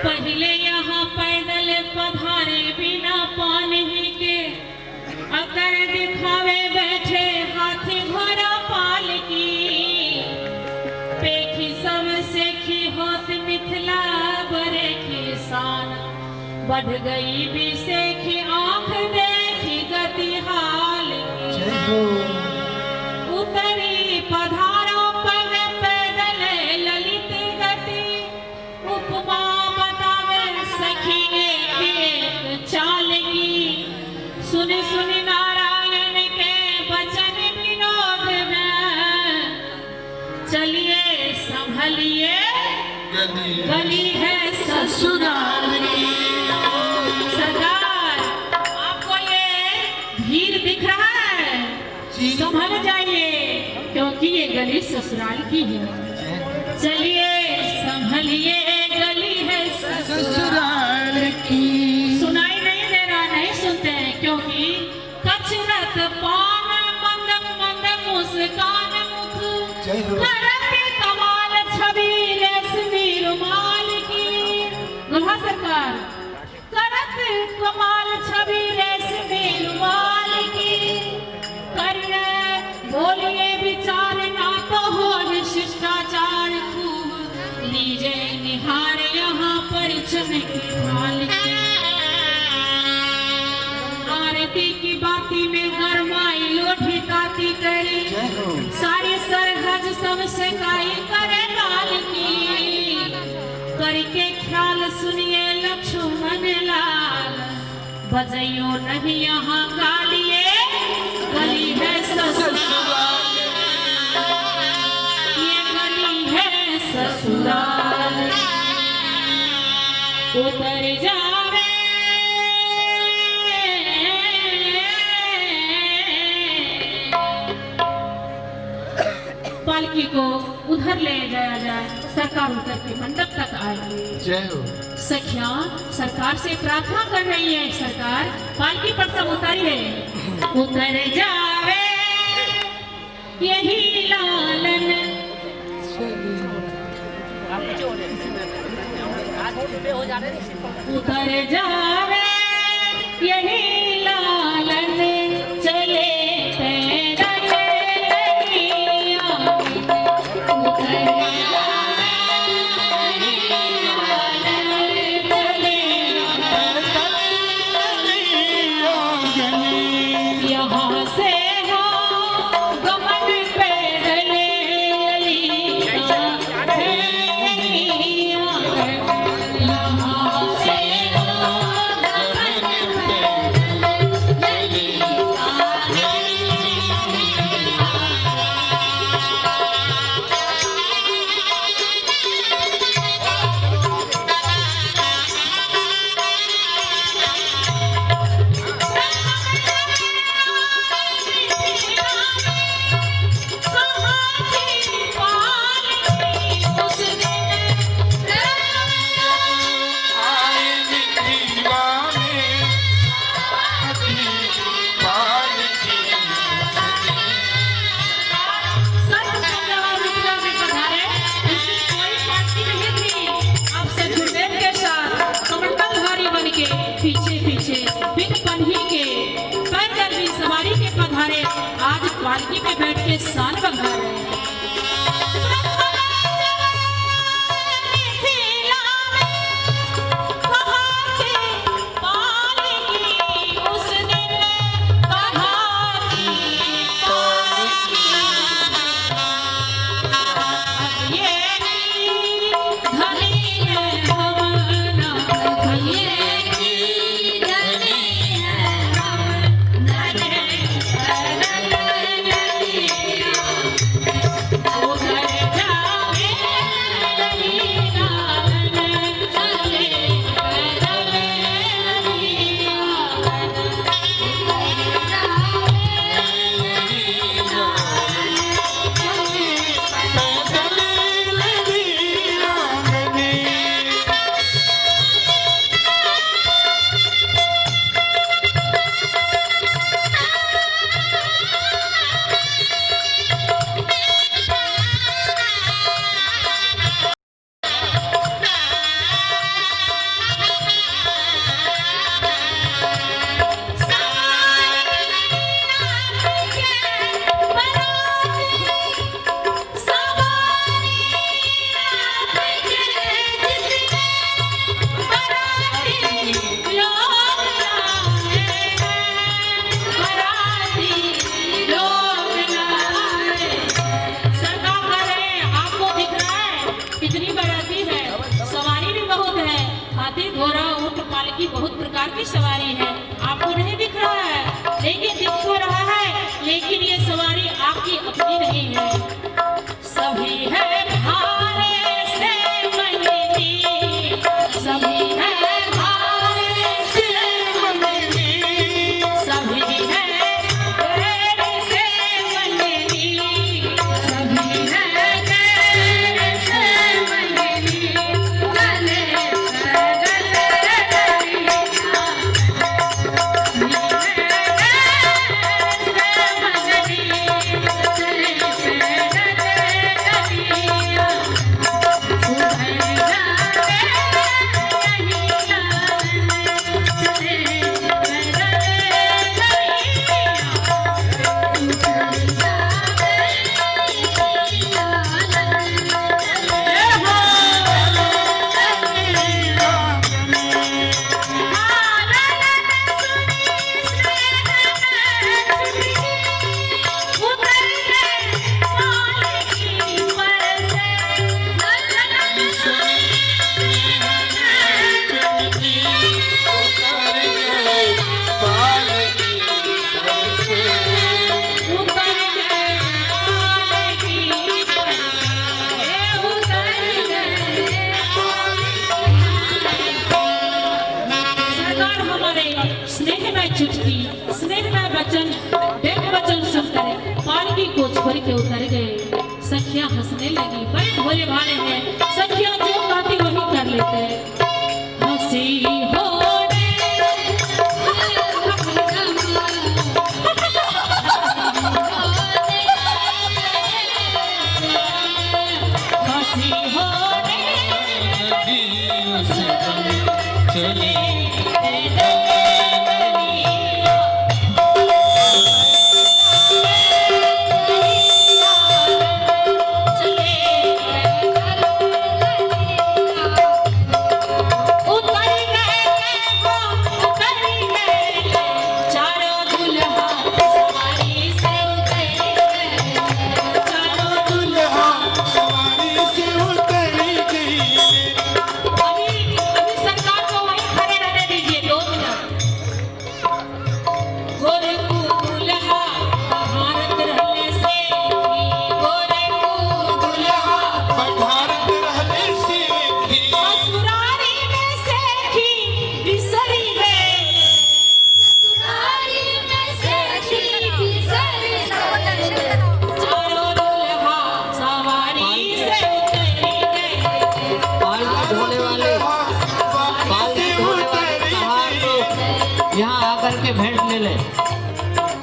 पहले यहाँ पैदल पधारे बिना पानी के, अकर दिखावे बैठे हाथी घोड़ा पालकी। पेखी सब सेखी होत मिथिला बरे किसान, बढ़ गई भी सेखी आंख देखी गति हाल की। उतरी पधारो पग पैदल ललित गति, उपमा बतावे सखी एक चाल की। सुन सुन नारायण के वचन विनोद में, चलिए संभलिए गली है ससुराल की। सरकार, आपको ये भीड़ दिख रहा है, संभल जाइए क्योंकि ये गली ससुराल की है। चलिए संभलिए गली है ससुराल की। सुनाई नहीं दे रहा, नहीं सुनते हैं क्योंकि कचरत पान मंद मंद मुस्कान मुख, करत कमाल छवि रेशमी रुमाल की। दुल्हा सरकार, करत कमाल छवि रेशमी रुमाल की। करिए बोलिए विचार ना तो हो शिष्टाचार, खूब लीजे निहार यहाँ पर चमकी ढाल की। आरती की बाती में गरमाई लोठी ताती करी, सारी सरहज सब सेकाई करे डाल की। करके ख्याल सुनिए लक्ष्मण लाल, बजइयो नहीं यहाँ गालिए गली है ससुराल, ये गली है ससुराल। उतर जावे पालकी को उधर ले जाया जाए, सरकार उतर के मंडप तक आएगी। जय हो। सखिया सरकार से प्रार्थना कर रही है, सरकार पालकी पर सब उतारिए। उतर जावे यही लालन, उतर जावे यही लालन, चले पैदल लगिया। उतर यहाँ से हो गमन पैदल पीछे पीछे बिन पन्ही के पैदल भी सवारी के पधारे, आज पालकी में बैठ के शान बंधा रहे हैं। हाथी, घोड़ा, ऊंट, पालकी बहुत प्रकार की सवारी है। आपको नहीं दिख रहा है, लेकिन दिख तो रहा है, लेकिन ये सवारी आपकी अपनी नहीं है। सभी है भारे से मंगनी, सभी है भारे से मंगनी, सभी है तेरे से मंगनी, सभी है तेरे से मंगनी, गले से गले डलिया, सभी है तेरे से मंगनी, गले से चुटकी स्नेह वचन एक वचन सुनकर पालकी को छोड़ के उतर गए। सखियां हंसने लगी, बड़े भोले भाले हैं, सखियां जो कहती वही कर लेते हैं। हंसी हो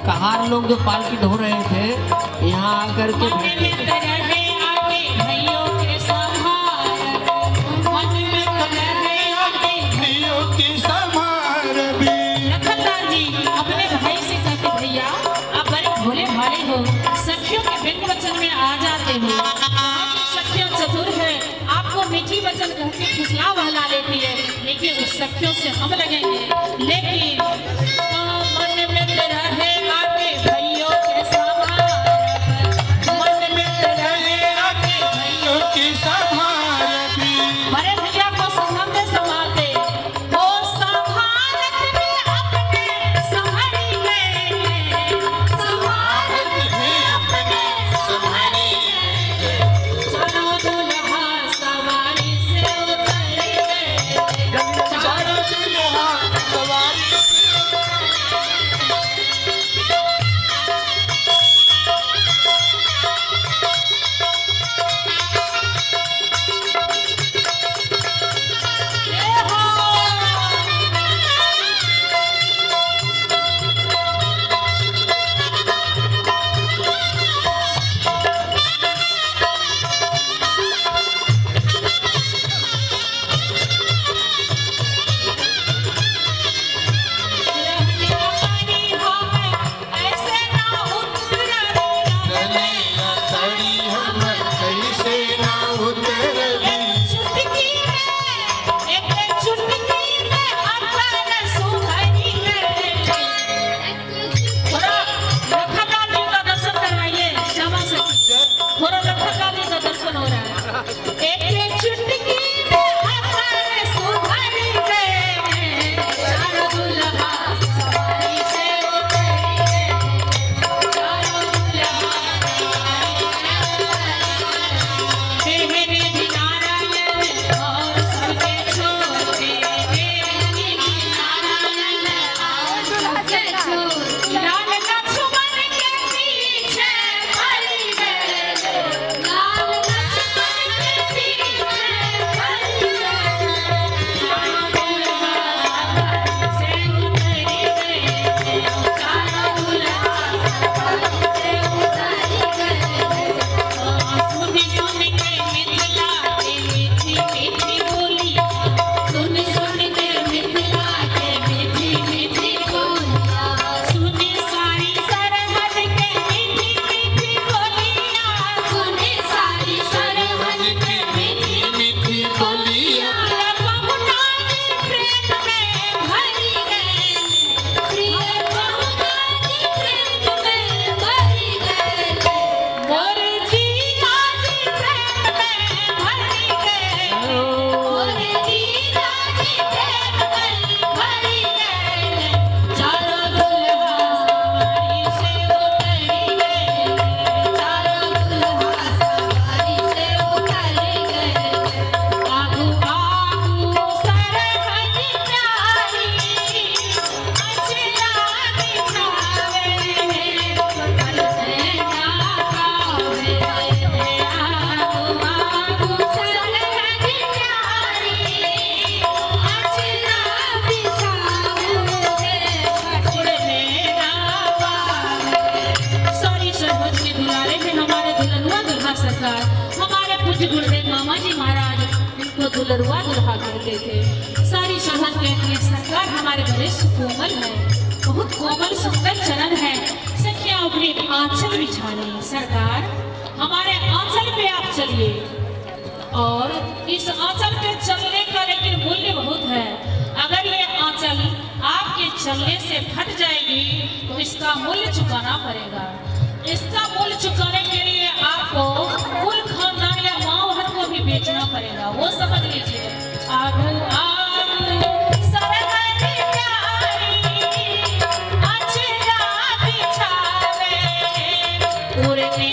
कहार लोग जो पालकी धो रहे थे यहाँ आकर के लखनदार जी अपने भाई से कहते, भैया आप बड़े भोले भाले हो, सखियों के बिन वचन में आ जाते हो। सखियां चतुर है, आपको मीठी वचन कह के फुसला बहला लेती है, लेकिन उस सखियों से हम लगेंगे। लेकिन मन में तेरा है आके भैयों के सहारा, मन में तेरा है आके भैयों के सहारा, बड़े भैया को संभालते संभालते वो संभालत में अपने संभरी गए, संभालत में अपने संभरी गए। चलो दुल्हा सवारी से उतर गए, चलो दुल्हा सवारी दुलरुआ दुल्हा कहते थे। सारी शहर कहती है सरकार हमारे बड़े कोमल है, बहुत कोमल सुंदर चरण है। सखिया अपने आंचल बिछा लें, सरकार हमारे आंचल पे आप चलिए। और इस आंचल पे चलने का लेकिन मूल्य बहुत है। अगर ये आंचल आपके चलने से फट जाएगी तो इसका मूल्य चुकाना पड़ेगा। इसका मूल्य चुकाने के लिए आपको कुल खानदान या माँ बहन को भी बेचना पड़ेगा, वो समझ लीजिए। आगू आगू सरहदी प्यारी अचरा बिछावे उड़ने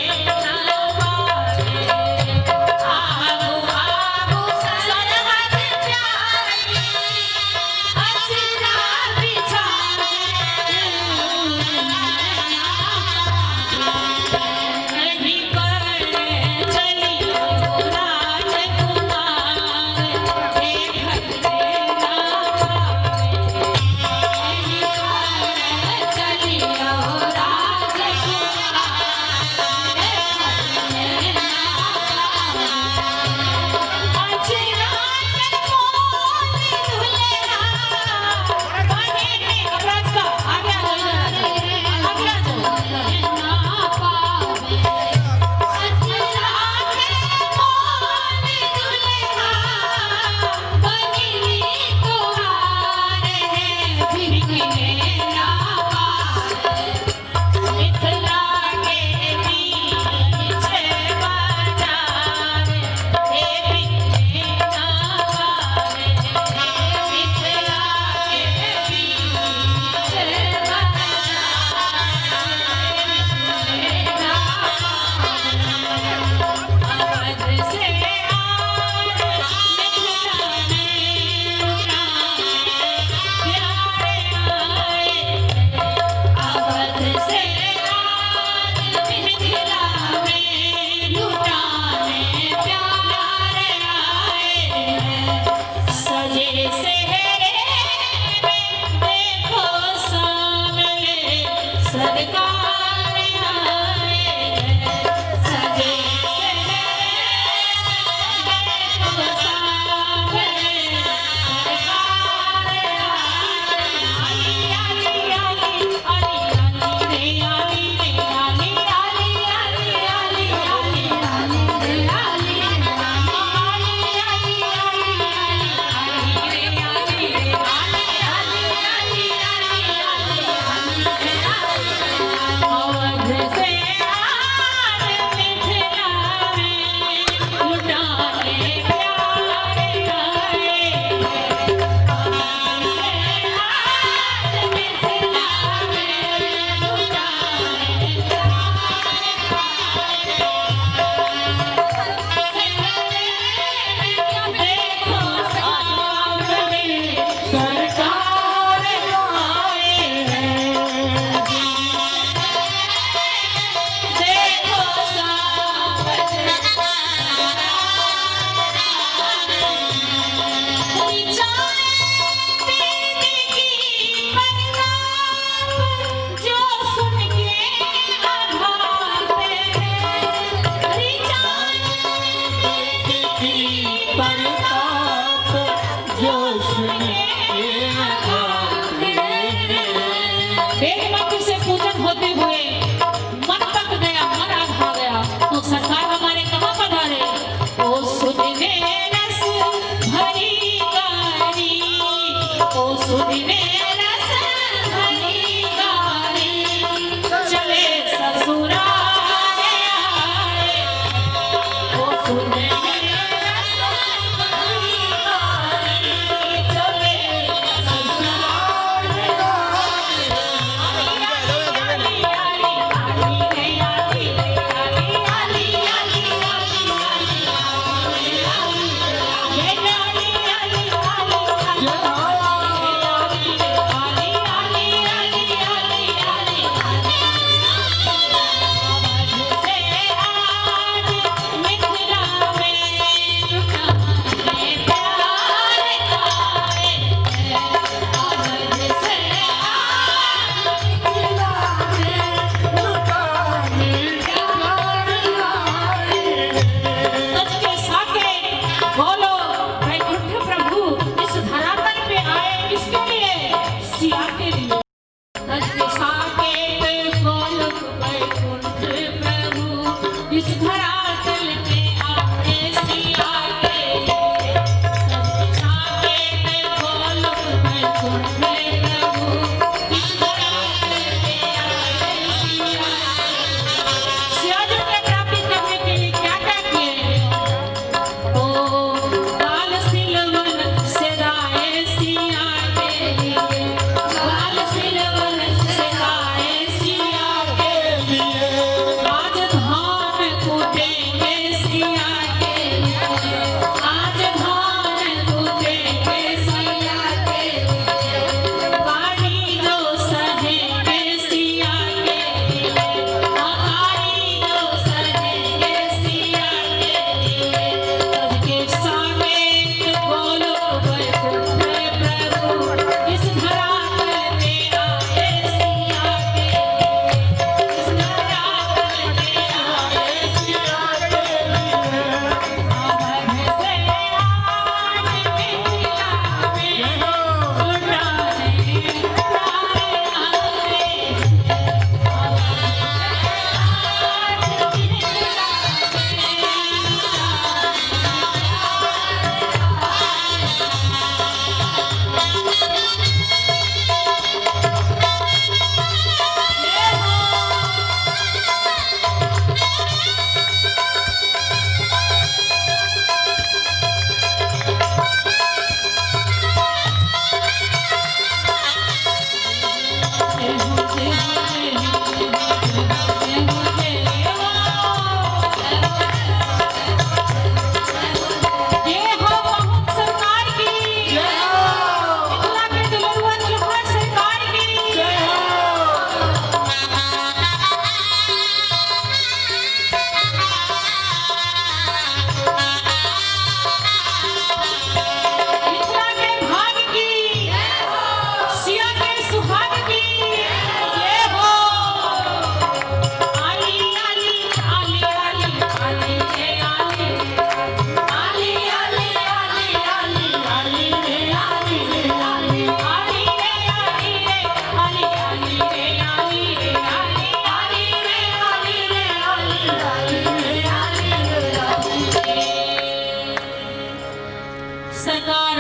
सरकार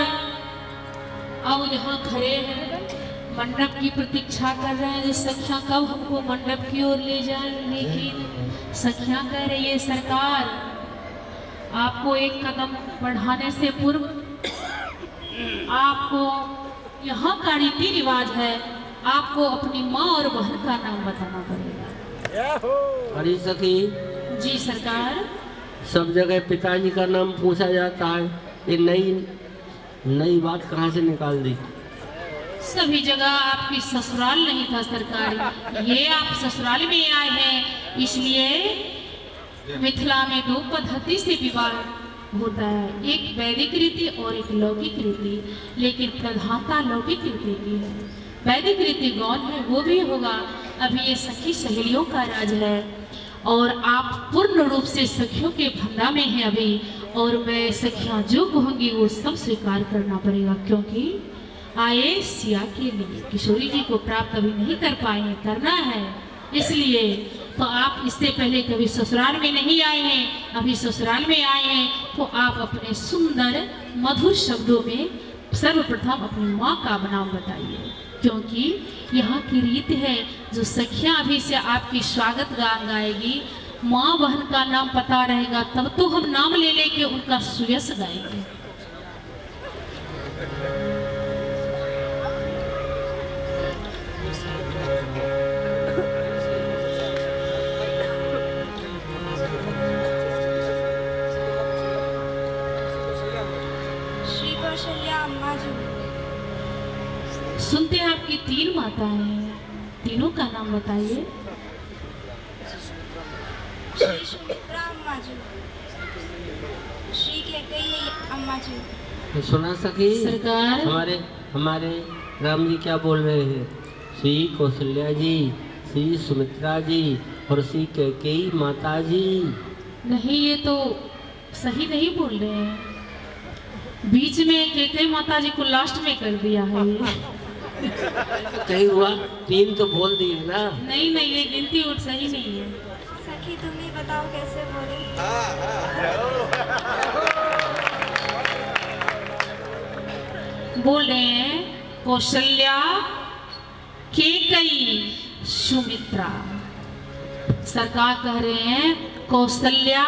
अब यहाँ खड़े हैं, मंडप की प्रतीक्षा कर रहे हैं, सखियां कब हमको मंडप की ओर ले जाएं, लेकिन सखियां कह रही है सरकार आपको एक कदम बढ़ाने से पूर्व आपको यहाँ का रीति रिवाज है, आपको अपनी माँ और बहन का नाम बताना पड़ेगा। अरे सखी जी सरकार। सब जगह पिताजी का नाम पूछा जाता है, ये नई बात कहाँ से निकाल दी? सभी जगह आपकी ससुराल नहीं था सरकार, ये आप ससुराल में आए हैं, इसलिए मिथिला में दो पद्धति से विवाह होता है, एक वैदिक रीति और एक लौकिक रीति, लेकिन प्रधानता लौकिक रीति की है। वैदिक रीति गौन है वो भी होगा, अभी ये सखी सहेलियों का राज है और आप पूर्ण रूप से सखियों के फंदा में हैं अभी, और मैं सखियां जो कहूँगी वो सब स्वीकार करना पड़ेगा, क्योंकि आए सिया के लिए किशोरी जी को प्राप्त अभी नहीं कर पाए हैं, करना है, इसलिए तो आप इससे पहले कभी ससुराल में नहीं आए हैं, अभी ससुराल में आए हैं, तो आप अपने सुंदर मधुर शब्दों में सर्वप्रथम अपनी माँ का नाम बताइए, क्योंकि यहाँ की रीत है जो सखियाँ अभी से आपकी स्वागत गान गाएगी, माँ बहन का नाम पता रहेगा तब तो हम नाम ले लेके उनका सुयस गाएंगे। श्री कौशल्या अम्मा जी। सुनते हैं आपकी 3 माताएं हैं, तीनों का नाम बताइए। श्री सुमित्रा अम्मा जी, श्री कैकेयी अम्मा जी। तो सुना सकी सरकार। हमारे राम जी क्या बोल रहे हैं? श्री कौशल्या जी, श्री सुमित्रा जी और श्री कैकेयी माता जी। नहीं, ये तो सही नहीं बोल रहे हैं, बीच में कैकेयी माता जी को लास्ट में कर दिया है ये। कहीं हुआ 3 तो बोल दिए ना। नहीं, ये गिनती उठ सही नहीं है। सखी तुम ही बताओ कैसे बोले। बोल रहे हैं कौशल्या, कैकेयी, सुमित्रा। सरकार कह रहे हैं कौशल्या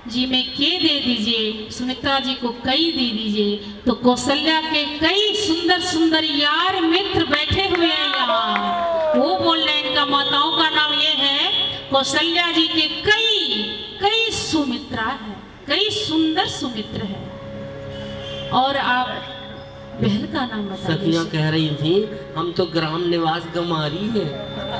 जी में के दे दीजिए, सुमित्रा जी को कई दे दीजिए, तो कौशल्या के कई सुंदर सुंदर यार मित्र बैठे हुए हैं यहाँ, वो बोल रहे हैं इनका माताओं का नाम ये है, कौशल्या जी के कई सुमित्रा है, कई सुंदर सुमित्र है। और आप बहन का नाम बताइए। सखियां कह रही थी हम तो ग्राम निवास गमारी है,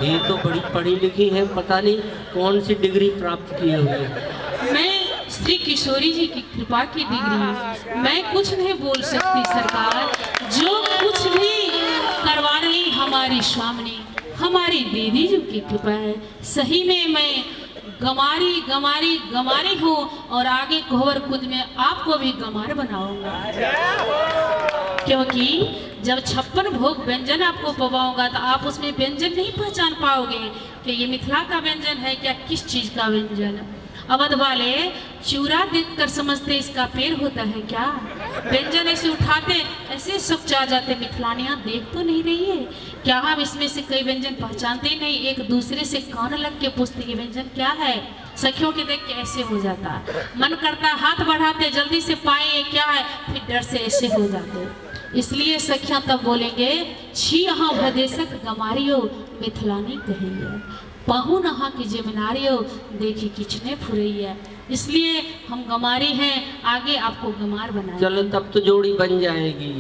ये तो बड़ी पढ़ी लिखी है, पता नहीं कौन सी डिग्री प्राप्त की हुई है। मैं श्री किशोरी जी की कृपा की डिग्री, मैं कुछ नहीं बोल सकती सरकार, जो कुछ भी करवा रही हमारी स्वामी हमारी दीदी जी की कृपा है। सही में मैं गमारी हूँ और आगे कोहबर कुंज में आपको भी गमार बनाऊंगा, क्योंकि जब 56 भोग व्यंजन आपको पवाऊंगा तो आप उसमें व्यंजन नहीं पहचान पाओगे कि ये मिथिला का व्यंजन है क्या किस चीज का व्यंजन। अवध वाले चूरा देखकर समझते इसका पेड़ होता है क्या, व्यंजन ऐसे उठाते ऐसे सब चाह जाते, मिथिलानियाँ देख तो नहीं रही है क्या, हम इसमें से कई व्यंजन पहचानते ही नहीं, एक दूसरे से कान लग के पूछते कि व्यंजन क्या है, सखियों के देख के ऐसे हो जाता, मन करता हाथ बढ़ाते जल्दी से पाए ये क्या है, फिर डर से ऐसे हो जाते। इसलिए सखियां तब बोलेंगे छी अहाँ भदेशक गमारियो मिथिलानी कहिए, पहु नहा की जमीनारियो देखी किचने फुरैया। इसलिए हम गमारी हैं, आगे आपको गमार बनाएंगे। चलो तब तो जोड़ी बन जाएगी।